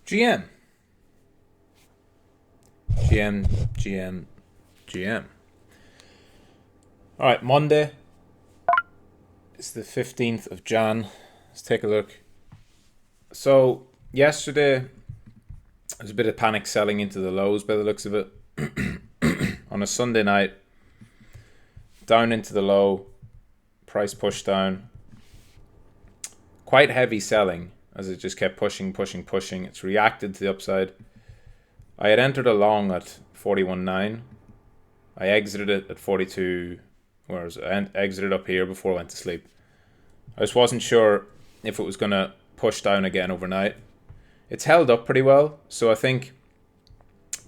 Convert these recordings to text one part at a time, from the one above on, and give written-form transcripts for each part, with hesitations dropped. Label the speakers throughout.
Speaker 1: GM. GM. GM. GM. All right, Monday. It's the 15th of Jan. Let's take a look. So, yesterday, there was a bit of panic selling into the lows by the looks of it. On a Sunday night, down into the low, price pushed down. Quite heavy selling as it just kept pushing. It's reacted to the upside. I had entered a long at 41.9. I exited it at 42. Whereas I exited up here before I went to sleep. I just wasn't sure if it was going to push down again overnight. It's held up pretty well, so I think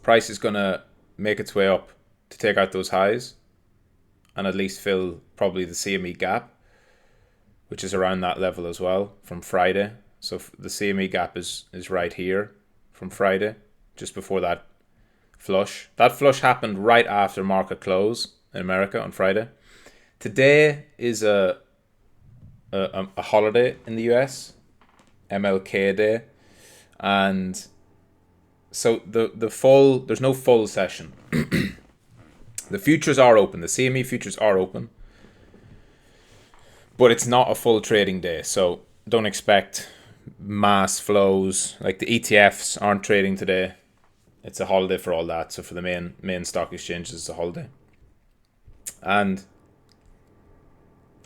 Speaker 1: price is going to make its way up to take out those highs and at least fill probably the CME gap, which is around that level as well from Friday. So the CME gap is right here from Friday, just before that flush. That flush happened right after market close in America on Friday. Today is a holiday in the US, MLK Day, and so there's no full session. The futures are open. The CME futures are open, but it's not a full trading day, so don't expect mass flows. Like the ETFs aren't trading today. It's a holiday for all that. So for the main stock exchanges, it's a holiday. And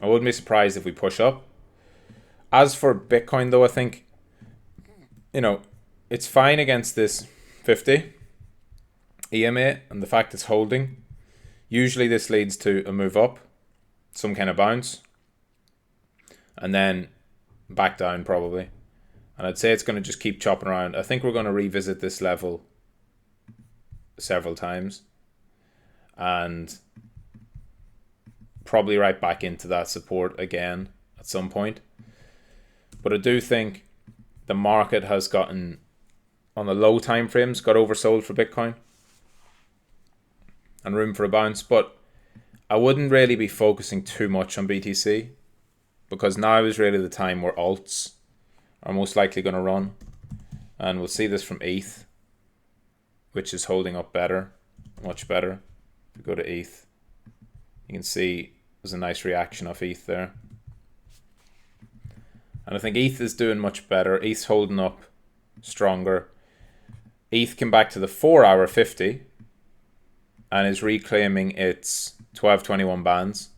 Speaker 1: I wouldn't be surprised if we push up. As for Bitcoin, though, I think, it's fine against this 50 EMA and the fact it's holding. Usually this leads to a move up, some kind of bounce, and then back down probably. And I'd say it's going to just keep chopping around. I think we're going to revisit this level several times and probably right back into that support again at some point. But I do think the market has gotten, on the low time frames, got oversold for Bitcoin and room for a bounce. But I wouldn't really be focusing too much on BTC because now is really the time where alts are most likely going to run. And we'll see this from ETH, which is holding up better, much better. If we go to ETH, you can see there's a nice reaction off ETH there. And I think ETH is doing much better. ETH's holding up stronger. ETH came back to the 4-hour 50 and is reclaiming its 1221 bands.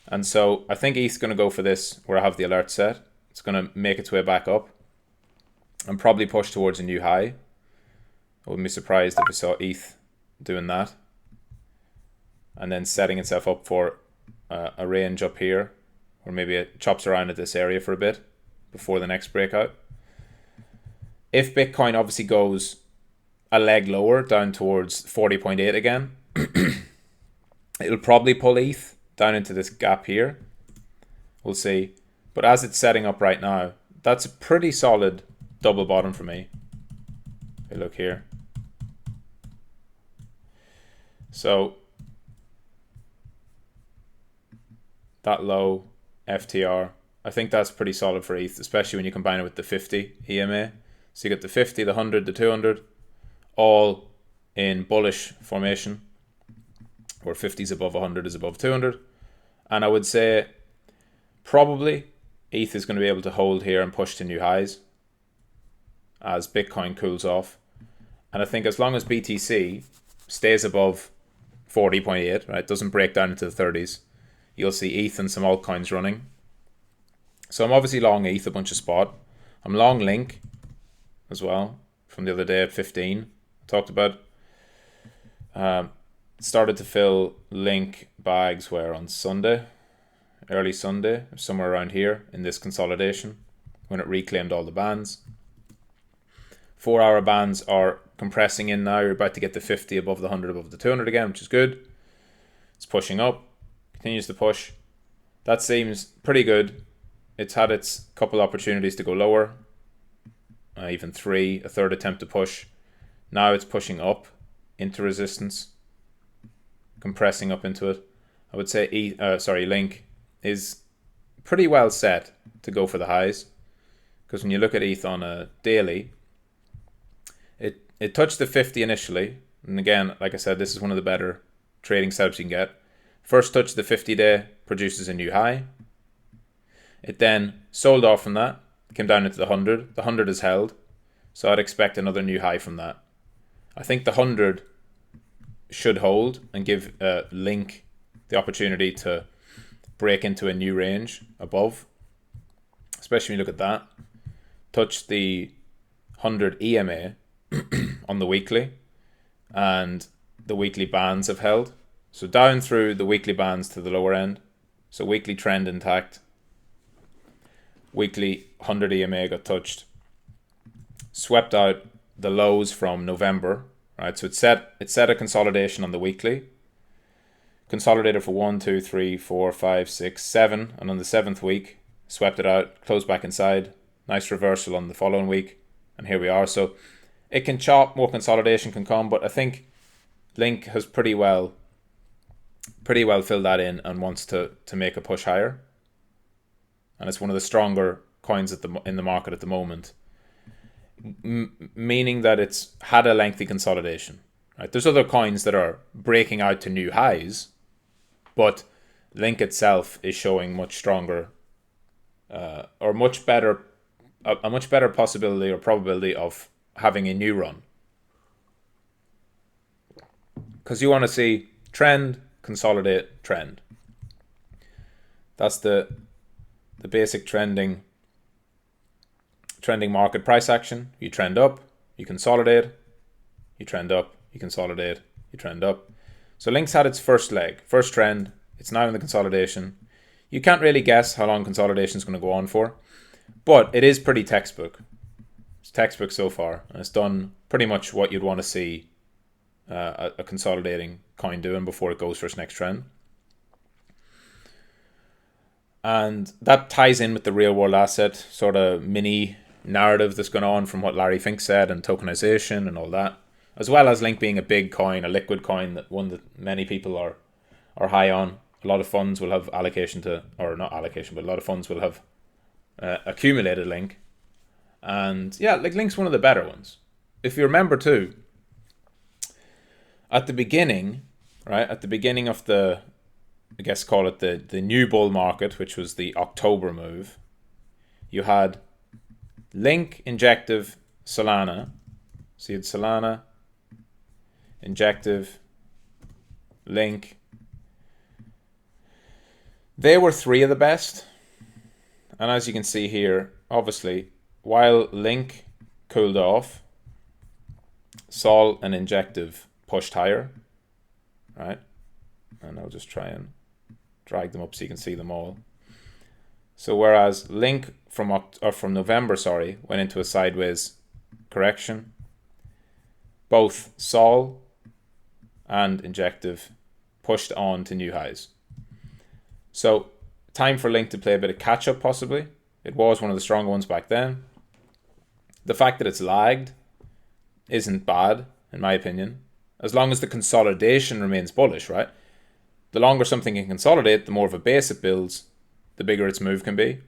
Speaker 1: And so I think ETH's going to go for this where I have the alert set. It's going to make its way back up and probably push towards a new high. I wouldn't be surprised if we saw ETH doing that and then setting itself up for a range up here, or maybe it chops around at this area for a bit before the next breakout. If Bitcoin obviously goes a leg lower down towards 40.8 again, it'll probably pull ETH down into this gap here. We'll see. But as it's setting up right now, that's a pretty solid double bottom for me. Hey, look here. So that low FTR, I think that's pretty solid for ETH, especially when you combine it with the 50 EMA. So you get the 50, the 100, the 200, all in bullish formation, where 50 is above 100 is above 200. And I would say probably ETH is going to be able to hold here and push to new highs as Bitcoin cools off. And I think as long as BTC stays above 40.8, right, doesn't break down into the 30s, you'll see ETH and some altcoins running. So I'm obviously long ETH, a bunch of spot. I'm long Link as well from the other day at 15. I talked about. Started to fill Link bags where on Sunday, early Sunday, somewhere around here in this consolidation when it reclaimed all the bands. 4-hour bands are compressing in now. You're about to get the 50 above the 100 above the 200 again, which is good. It's pushing up. Continues to push. That seems pretty good. It's had its couple opportunities to go lower, even a third attempt to push. Now it's pushing up into resistance, compressing up into it. I would say Link is pretty well set to go for the highs, because when you look at ETH on a daily, it touched the 50 initially. And again, like I said, this is one of the better trading setups you can get. First touch the 50-day, produces a new high. It then sold off from that, came down into the 100. The 100 is held, so I'd expect another new high from that. I think the 100 should hold and give Link the opportunity to break into a new range above, especially when you look at that. Touch the 100 EMA on the weekly, and the weekly bands have held. So down through the weekly bands to the lower end. So weekly trend intact. Weekly 100 EMA got touched. Swept out the lows from November. Right, so it set a consolidation on the weekly. Consolidated for 1, 2, 3, 4, 5, 6, 7. And on the 7th week, swept it out, closed back inside. Nice reversal on the following week. And here we are. So it can chop, more consolidation can come, but I think Link has pretty well filled that in and wants to make a push higher. And it's one of the stronger coins in the market at the moment, meaning that it's had a lengthy consolidation. Right? There's other coins that are breaking out to new highs, but Link itself is showing much stronger or much better, a much better possibility or probability of having a new run. Because you want to see trend, consolidate, trend. That's the basic trending market price action. You trend up, you consolidate, you trend up, you consolidate, you trend up. So Link's had its first leg, first trend. It's now in the consolidation. You can't really guess how long consolidation is going to go on for, but it is pretty textbook. It's textbook so far, and it's done pretty much what you'd want to see a consolidating coin doing before it goes for its next trend. And that ties in with the real world asset sort of mini narrative that's going on from what Larry Fink said, and tokenization and all that, as well as Link being a big coin, a liquid coin, one that many people are high on. A lot of funds will have allocation to, or not allocation, but a lot of funds will have accumulated Link. And yeah, like Link's one of the better ones. If you remember too, at the beginning, right, at the beginning of the, I guess call it the new bull market, which was the October move, you had Link, Injective, Solana. So you had Solana, Injective, Link. They were three of the best. And as you can see here, obviously, while Link cooled off, Sol and Injective pushed higher, right? And I'll just try and drag them up so you can see them all. So whereas Link from November, went into a sideways correction, both Sol and Injective pushed on to new highs. So time for Link to play a bit of catch up possibly. It was one of the stronger ones back then. The fact that it's lagged isn't bad, in my opinion, as long as the consolidation remains bullish, right? The longer something can consolidate, the more of a base it builds, the bigger its move can be.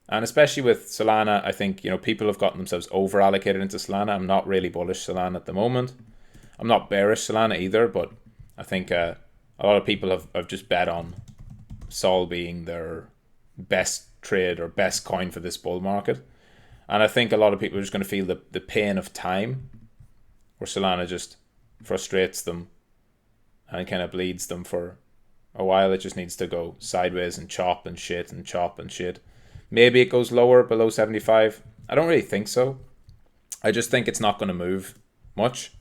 Speaker 1: And especially with Solana, I think, people have gotten themselves over allocated into Solana. I'm not really bullish Solana at the moment. I'm not bearish Solana either, but I think a lot of people have just bet on Sol being their best trade or best coin for this bull market. And I think a lot of people are just going to feel the pain of time, where Solana just frustrates them and kind of bleeds them for a while. It just needs to go sideways and chop and shit and chop and shit. Maybe it goes lower, below 75. I don't really think so. I just think it's not going to move much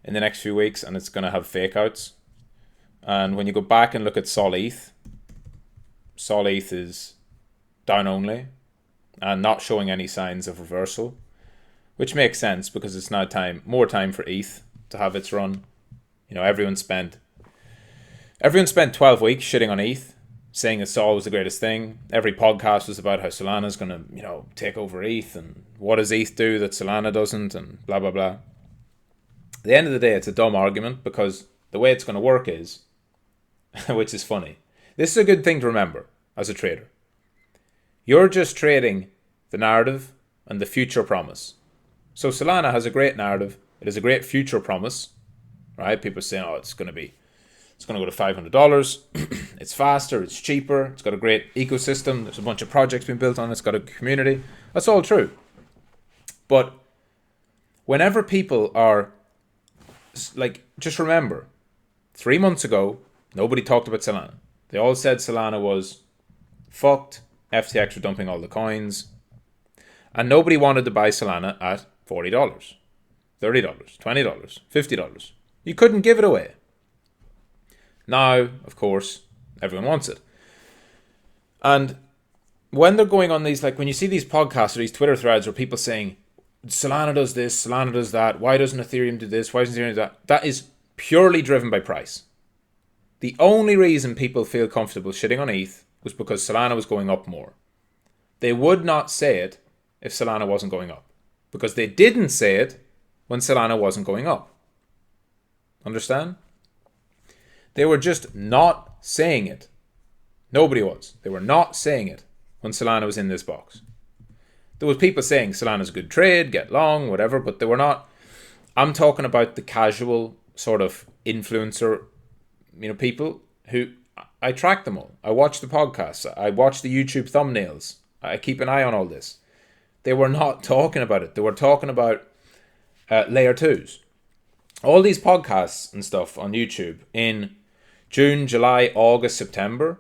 Speaker 1: in the next few weeks, and it's going to have fake outs. And when you go back and look at Sol ETH is down only and not showing any signs of reversal, which makes sense because it's now more time for ETH to have its run. Everyone spent 12 weeks shitting on ETH, saying that Sol was the greatest thing. Every podcast was about how Solana's going to, take over ETH, and what does ETH do that Solana doesn't, and blah, blah, blah. At the end of the day, it's a dumb argument, because the way it's going to work is, which is funny. This is a good thing to remember as a trader. You're just trading the narrative and the future promise. So Solana has a great narrative. It is a great future promise, right? People are saying, oh, it's going to go to $500. It's faster, it's cheaper, it's got a great ecosystem, there's a bunch of projects being built on it, it's got a community. That's all true. But whenever people are, like, just remember, 3 months ago, nobody talked about Solana. They all said Solana was fucked, FTX were dumping all the coins, and nobody wanted to buy Solana at $40, $30, $20, $50. You couldn't give it away. Now, of course, everyone wants it. And when they're going on these, like when you see these podcasts or these Twitter threads where people saying, Solana does this, Solana does that, why doesn't Ethereum do this, why doesn't Ethereum do that? That is purely driven by price. The only reason people feel comfortable shitting on ETH was because Solana was going up more. They would not say it if Solana wasn't going up, because they didn't say it when Solana wasn't going up. Understand? They were just not saying it. Nobody was. They were not saying it when Solana was in this box. There was people saying Solana's a good trade, get long, whatever, but they were not. I'm talking about the casual sort of influencer, people who, I track them all. I watch the podcasts. I watch the YouTube thumbnails. I keep an eye on all this. They were not talking about it. They were talking about layer 2s. All these podcasts and stuff on YouTube in June, July, August, September,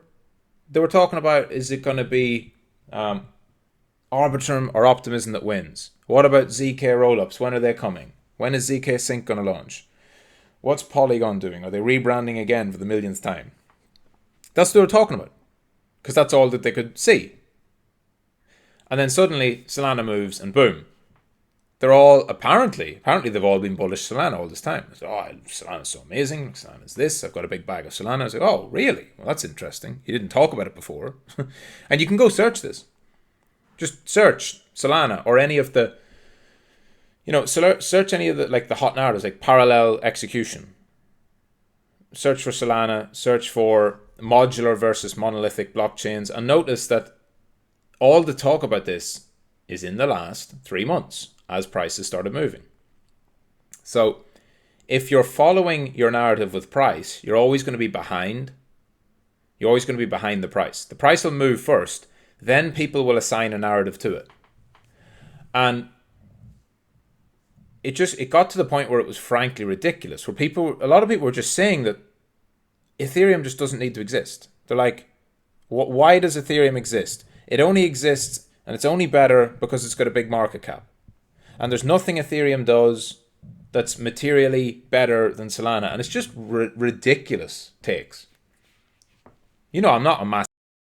Speaker 1: they were talking about, is it going to be Arbitrum or Optimism that wins? What about ZK rollups? When are they coming? When is ZK Sync going to launch? What's Polygon doing? Are they rebranding again for the millionth time? That's what they were talking about, because that's all that they could see. And then suddenly Solana moves and boom. They're all, apparently they've all been bullish Solana all this time. So, Solana's so amazing. Solana's this. I've got a big bag of Solana. I was like, oh, really? Well, that's interesting. You didn't talk about it before. And you can go search this. Just search Solana or any of the, search any of the, like the hot narratives, like parallel execution. Search for Solana, search for modular versus monolithic blockchains, and notice that all the talk about this is in the last 3 months as prices started moving. So if you're following your narrative with price, you're always going to be behind. You're always going to be behind the price. The price will move first, then people will assign a narrative to it. And it got to the point where it was frankly ridiculous, where a lot of people were just saying that Ethereum just doesn't need to exist. They're like, why does Ethereum exist? It only exists, and it's only better because it's got a big market cap. And there's nothing Ethereum does that's materially better than Solana. And it's just ridiculous takes. I'm not a massive